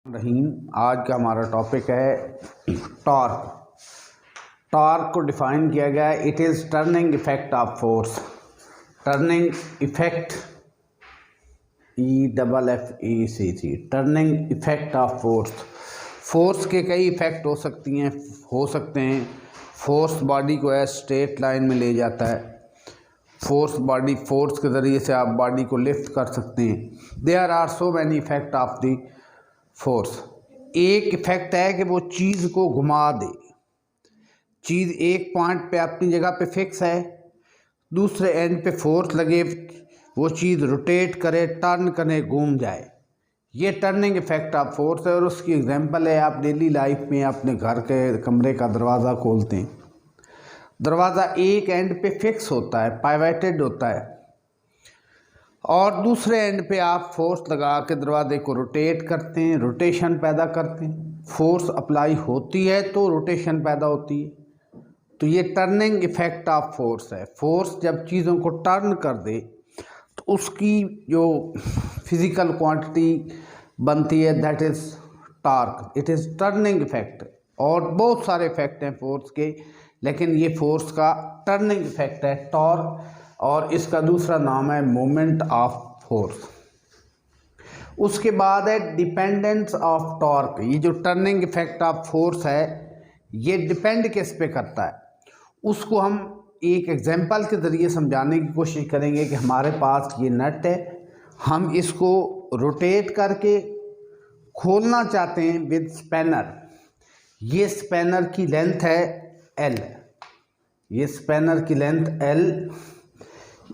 रहीम। आज का हमारा टॉपिक है टॉर्क। टॉर्क को डिफाइन किया गया है, it is turning effect of force. Turning effect EFFECT, turning effect of force. Force के कई इफेक्ट हो सकते हैं। फोर्स बॉडी को स्ट्रेट लाइन में ले जाता है। फोर्स के ज़रिए से आप बॉडी को लिफ्ट कर सकते हैं। There are so many effect of the force. एक इफेक्ट है कि वो चीज़ को घुमा दे। चीज़ एक पॉइंट पे अपनी जगह पे फिक्स है, दूसरे एंड पे फोर्स लगे, वो चीज़ रोटेट करे, टर्न करे, घूम जाए। ये टर्निंग इफेक्ट ऑफ फोर्स है। और उसकी एग्जांपल है, आप डेली लाइफ में अपने घर के कमरे का दरवाज़ा खोलते हैं। दरवाज़ा एक एंड पे फिक्स होता है, पाइवेटेड होता है, और दूसरे एंड पे आप फोर्स लगा के दरवाजे को रोटेट करते हैं, रोटेशन पैदा करते हैं। फोर्स अप्लाई होती है तो रोटेशन पैदा होती है। तो ये टर्निंग इफेक्ट ऑफ फोर्स है। फोर्स जब चीज़ों को टर्न कर दे तो उसकी जो फिज़िकल क्वांटिटी बनती है, that is torque. It is turning effect. और बहुत सारे इफेक्ट हैं फोर्स के, लेकिन ये फोर्स का टर्निंग इफेक्ट है, टॉर्क। और इसका दूसरा नाम है मोमेंट ऑफ फोर्स। उसके बाद है डिपेंडेंस ऑफ टॉर्क। ये जो टर्निंग इफेक्ट ऑफ फोर्स है, ये डिपेंड किस पे करता है, उसको हम एक एग्जांपल के ज़रिए समझाने की कोशिश करेंगे। कि हमारे पास ये नट है, हम इसको रोटेट करके खोलना चाहते हैं विद स्पैनर। ये स्पैनर की लेंथ है L। ये स्पैनर की लेंथ L।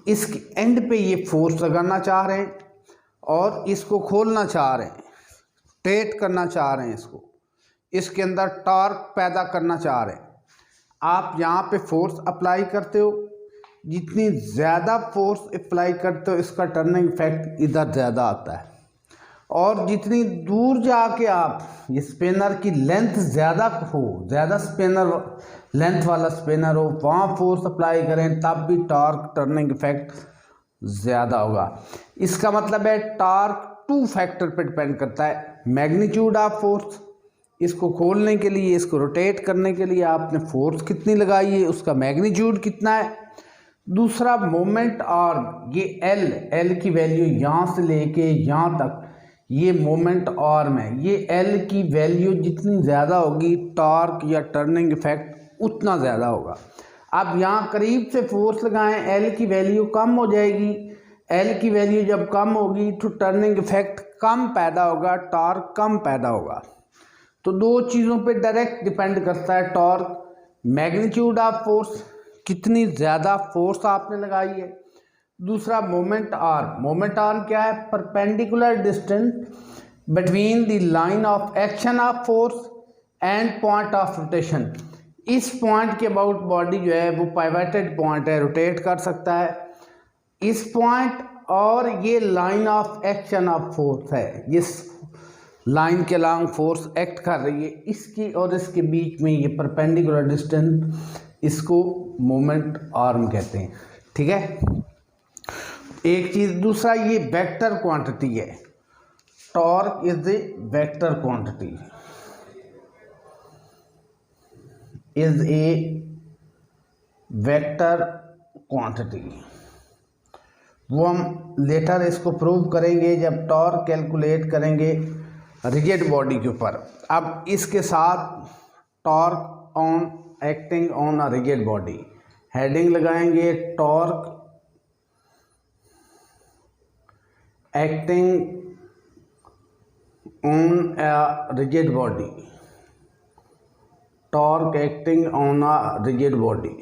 इसके एंड पे ये फोर्स लगाना चाह रहे हैं और इसको खोलना चाह रहे हैं, रोटेट करना चाह रहे हैं इसको। इसके अंदर टॉर्क पैदा करना चाह रहे हैं। आप यहाँ पे फोर्स अप्लाई करते हो, जितनी ज़्यादा फोर्स अप्लाई करते हो इसका टर्निंग इफेक्ट इधर ज़्यादा आता है। और जितनी दूर जाके आप ये स्पिनर की लेंथ ज़्यादा हो, ज़्यादा स्पिनर लेंथ वाला स्पिनर हो, वहाँ फोर्स अप्लाई करें, तब भी टॉर्क टर्निंग इफेक्ट ज़्यादा होगा। इसका मतलब है टॉर्क टू फैक्टर पर डिपेंड करता है। मैग्नीट्यूड ऑफ फोर्स, इसको खोलने के लिए, इसको रोटेट करने के लिए आपने फोर्स कितनी लगाई है, उसका मैग्नीट्यूड कितना है। दूसरा मोमेंट, और ये L की वैल्यू यहाँ से लेके यहाँ तक, ये मोमेंट आर्म है। ये L की वैल्यू जितनी ज़्यादा होगी, टॉर्क या टर्निंग इफेक्ट उतना ज़्यादा होगा। अब यहाँ करीब से फोर्स लगाएं, L की वैल्यू कम हो जाएगी। L की वैल्यू जब कम होगी तो टर्निंग इफेक्ट कम पैदा होगा, टॉर्क कम पैदा होगा। तो दो चीज़ों पे डायरेक्ट डिपेंड करता है टॉर्क। मैग्नीट्यूड ऑफ फोर्स, कितनी ज़्यादा फोर्स आपने लगाई है। दूसरा मोमेंट आर्म। मोमेंट आर्म क्या है? Perpendicular distance between the line of action of force and point of rotation. इस पॉइंट के अबाउट बॉडी जो है वो पाइवेटेड पॉइंट है, रोटेट कर सकता है। इस पॉइंट और ये line of action of force है, जिस लाइन के अलॉन्ग फोर्स एक्ट कर रही है, इसकी और इसके बीच में ये परपेंडिकुलर डिस्टेंस, इसको मोमेंट आर्म कहते हैं। ठीक है, एक चीज़। दूसरा, ये वेक्टर क्वांटिटी है। Torque is the vector quantity, is a vector quantity. वो हम लेटर इसको प्रूव करेंगे जब टॉर्क कैलकुलेट करेंगे रिजिड बॉडी के ऊपर। अब इसके साथ torque on acting on a rigid body, heading लगाएंगे torque acting on a rigid body. Torque acting on a rigid body.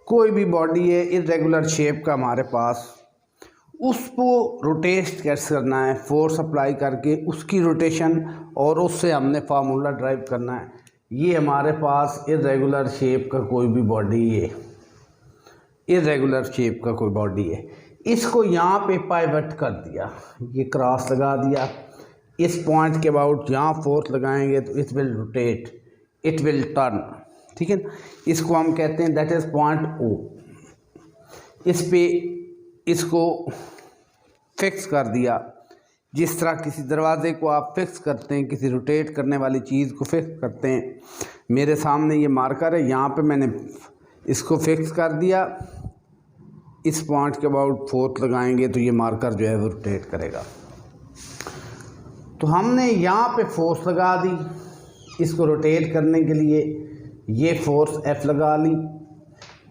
कोई भी बॉडी है इरेगुलर शेप का हमारे पास, उसको रोटेट कैसे करना है, फोर्स अप्लाई करके उसकी रोटेशन, और उससे हमने फार्मूला ड्राइव करना है। ये हमारे पास इरेगुलर शेप का कोई भी बॉडी है, इरेगुलर शेप का कोई बॉडी है, इसको यहाँ पे पाइवट कर दिया, ये क्रॉस लगा दिया। इस पॉइंट के अबाउट यहाँ फोर्स लगाएंगे तो it will rotate, it will turn. ठीक है, इसको हम कहते हैं दैट इज़ पॉइंट O। इस पे इसको फिक्स कर दिया, जिस तरह किसी दरवाजे को आप फिक्स करते हैं, किसी रोटेट करने वाली चीज़ को फिक्स करते हैं। मेरे सामने ये मार्कर है, यहाँ पे मैंने इसको फिक्स कर दिया। इस पॉइंट के अबाउट फोर्स लगाएंगे तो ये मार्कर जो है वो रोटेट करेगा। तो हमने यहाँ पे फोर्स लगा दी इसको रोटेट करने के लिए। ये फोर्स F लगा ली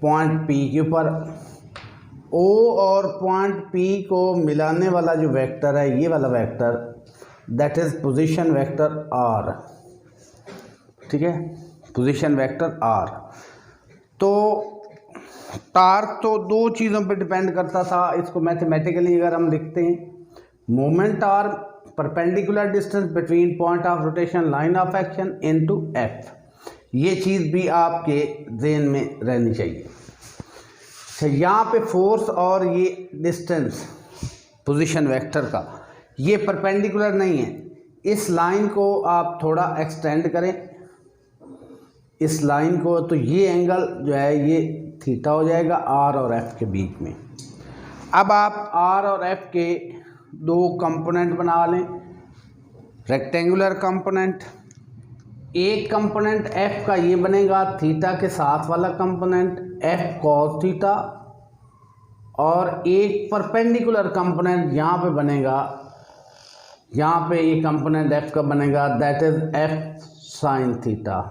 पॉइंट P के ऊपर। O और पॉइंट P को मिलाने वाला जो वेक्टर है, ये वाला vector, that is position vector R। ठीक है, पोजीशन वेक्टर R। तो टार्क तो दो चीज़ों पे डिपेंड करता था। इसको मैथमेटिकली अगर हम लिखते हैं, moment are perpendicular distance between point of rotation line of action into F। ये चीज़ भी आपके ज़हन में रहनी चाहिए। अच्छा, यहाँ पे फोर्स और ये डिस्टेंस पोजीशन वेक्टर का, ये परपेंडिकुलर नहीं है। इस लाइन को आप थोड़ा एक्सटेंड करें, इस लाइन को, तो ये एंगल जो है ये थीटा हो जाएगा R और F के बीच में। अब आप R और F के दो कंपोनेंट बना लें, रेक्टेंगुलर कंपोनेंट। एक कंपोनेंट F का ये बनेगा थीटा के साथ वाला कंपोनेंट F cos थीटा, और एक परपेंडिकुलर कंपोनेंट यहाँ पे बनेगा, यहाँ पे ये कंपोनेंट F का बनेगा, दैट इज F sin थीटा।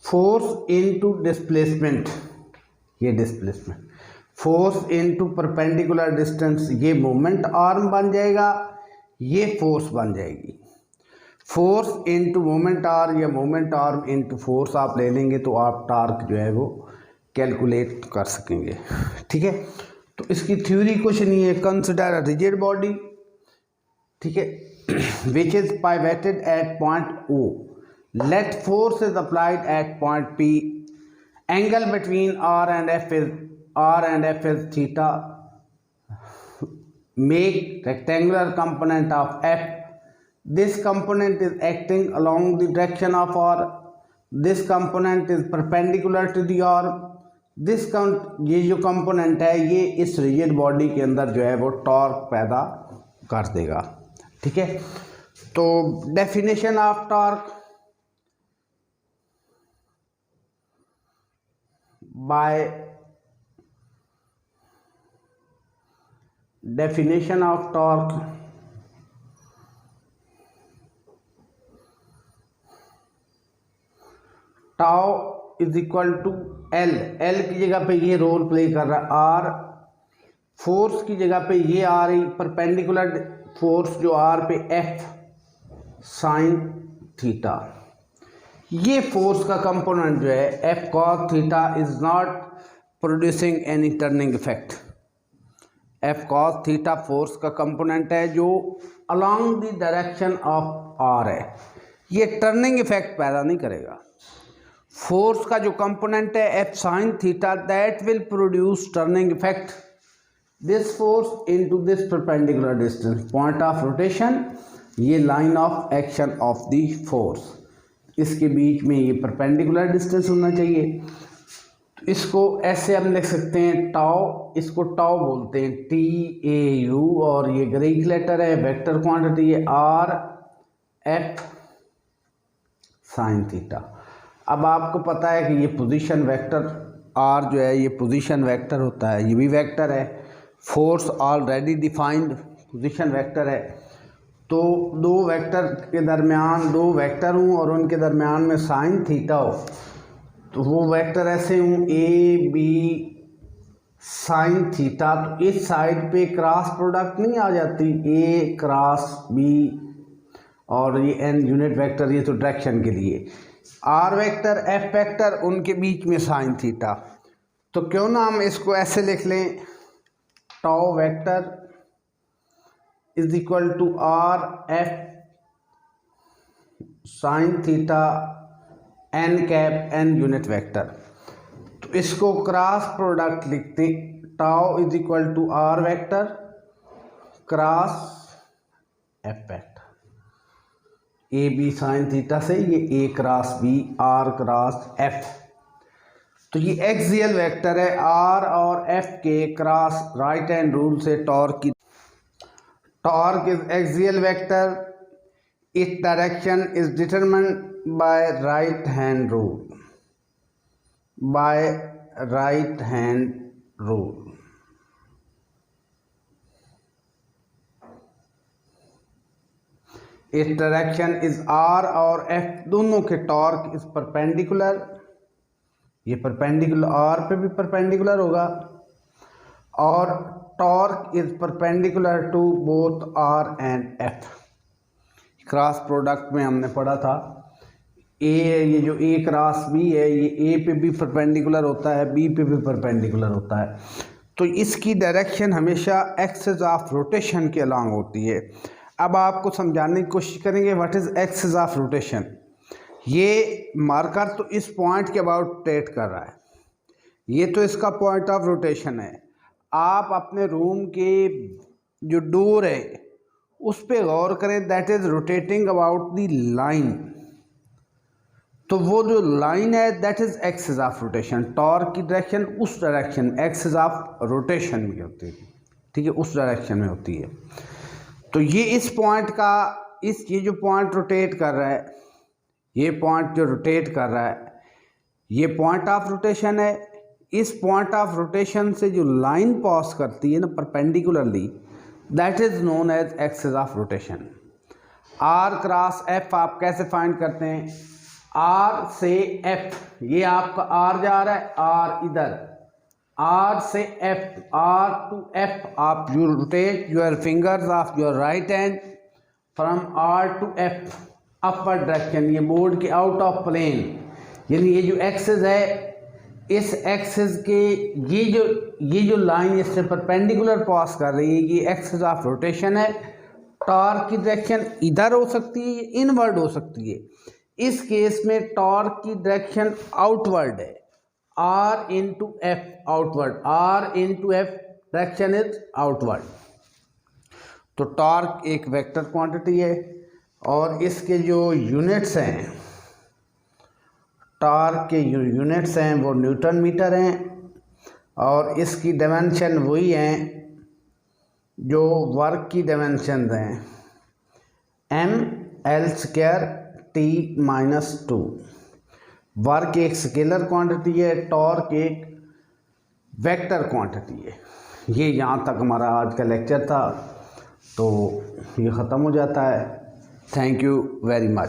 फोर्स इनटू डिस्प्लेसमेंट, ये displacement, force into perpendicular distance, ये मोमेंट आर्म बन जाएगा, ये फोर्स बन जाएगी। फोर्स इनटू मोमेंट आर्म या मोमेंट आर्म इनटू फोर्स आप ले लेंगे तो आप टार्क जो है वो कैलकुलेट कर सकेंगे। ठीक है, तो इसकी थ्योरी कुछ नहीं है। कंसिडर अ रिजिड बॉडी, ठीक है, which is pivoted at point O, let force is applied at point P, angle between R and F is theta, make rectangular component of F, this component is acting along the direction of R, this component is perpendicular to the R, ये जो component है ये इस rigid body के अंदर जो है वो टॉर्क पैदा कर देगा। ठीक है, तो definition of torque, by definition of torque, tau is equal to L। L की जगह पे ये रोल प्ले कर रहा है R, फोर्स की जगह पे ये आ रही परपेंडिकुलर फोर्स जो R पे F sin थीटा। ये फोर्स का कंपोनेंट जो है F cos theta is not producing any turning effect. F cos theta force का कंपोनेंट है जो along the direction of R है, ये टर्निंग इफेक्ट पैदा नहीं करेगा। फोर्स का जो कंपोनेंट है F sin थीटा, that will produce turning effect. This force into this perpendicular distance, point of rotation, ये line of action of the force, इसके बीच में ये परपेंडिकुलर डिस्टेंस होना चाहिए। तो इसको ऐसे हम लिख सकते हैं टाउ, इसको टाउ बोलते हैं TAU, और ये ग्रीक लेटर है, वेक्टर क्वांटिटी है RF sin थीटा। अब आपको पता है कि ये पोजीशन वेक्टर R जो है ये पोजीशन वेक्टर होता है, ये भी वेक्टर है। Force already defined position vector है। तो दो वेक्टर के दरमियान, दो वेक्टर हूँ और उनके दरमियान में साइन थीटा हो, तो वो वेक्टर ऐसे हूँ AB साइन थीटा, तो इस साइड पे क्रॉस प्रोडक्ट नहीं आ जाती, A क्रॉस B, और ये N यूनिट वेक्टर, ये तो डायरेक्शन के लिए, R वेक्टर F वेक्टर, उनके बीच में साइन थीटा। तो क्यों ना हम इसको ऐसे लिख लें, tau vector is equal to RF sine theta N cap N unit vector. तो इसको क्रॉस प्रोडक्ट लिखते, tau is equal to R vector cross F vector, AB sine theta से ये A cross B, R cross F। तो ये axial vector है, R और F के क्रॉस राइट हैंड रूल से टॉर्क की Torque is axial vector. Its direction is determined by right hand rule. By right hand rule. Its direction is R और F दोनों के टॉर्क इज परपेंडिकुलर, ये perpendicular R पे भी perpendicular होगा, और torque is perpendicular to both R and F। Cross product में हमने पढ़ा था ये जो A क्रॉस B है ये A पे भी परपेंडिकुलर होता है, B पे भी परपेंडिकुलर होता है, तो इसकी डायरेक्शन हमेशा एक्सिस ऑफ रोटेशन के अलॉन्ग होती है। अब आपको समझाने की कोशिश करेंगे what is axis of rotation. ये मार्कर तो इस पॉइंट के अबाउट रोटेट कर रहा है, ये तो इसका पॉइंट ऑफ रोटेशन है। आप अपने रूम के जो डोर है उस पे गौर करें, that is rotating about the line, तो वो जो लाइन है that is axis of rotation. Torque की डायरेक्शन उस डायरेक्शन एक्सिस ऑफ रोटेशन में होती है, ठीक है, उस डायरेक्शन में होती है। तो ये इस पॉइंट का ये जो पॉइंट रोटेट कर रहा है, ये पॉइंट जो रोटेट कर रहा है ये पॉइंट ऑफ रोटेशन है। इस पॉइंट ऑफ रोटेशन से जो लाइन पास करती है ना perpendicularly, that is known as axis of rotation. R cross F आप कैसे फाइंड करते हैं, आर से एफ, ये आपका आर जा रहा है, आर इधर, आर से एफ, आर टू एफ आप you rotate your fingers of your right hand from R to F upward direction, ये बोर्ड के आउट ऑफ प्लेन, यानी ये जो एक्सिस है इस एक्सिस के ये जो लाइन इससे परपेंडिकुलर पास कर रही है ये एक्सिस ऑफ रोटेशन है। टॉर्क की डायरेक्शन इधर हो सकती है, इनवर्ड हो सकती है। इस केस में टॉर्क की डायरेक्शन आउटवर्ड है, R into F outward, R into F direction is outward. तो टॉर्क एक वेक्टर क्वांटिटी है और इसके जो यूनिट्स हैं, टॉर्क के यूनिट्स हैं वो न्यूटन मीटर हैं, और इसकी डायमेंशन वही हैं जो वर्क की डायमेंशन हैं, ml² T-2। वर्क एक स्केलर क्वांटिटी है, टॉर्क एक वेक्टर क्वांटिटी है। ये यहाँ तक हमारा आज का लेक्चर था, तो ये ख़त्म हो जाता है। Thank you very much.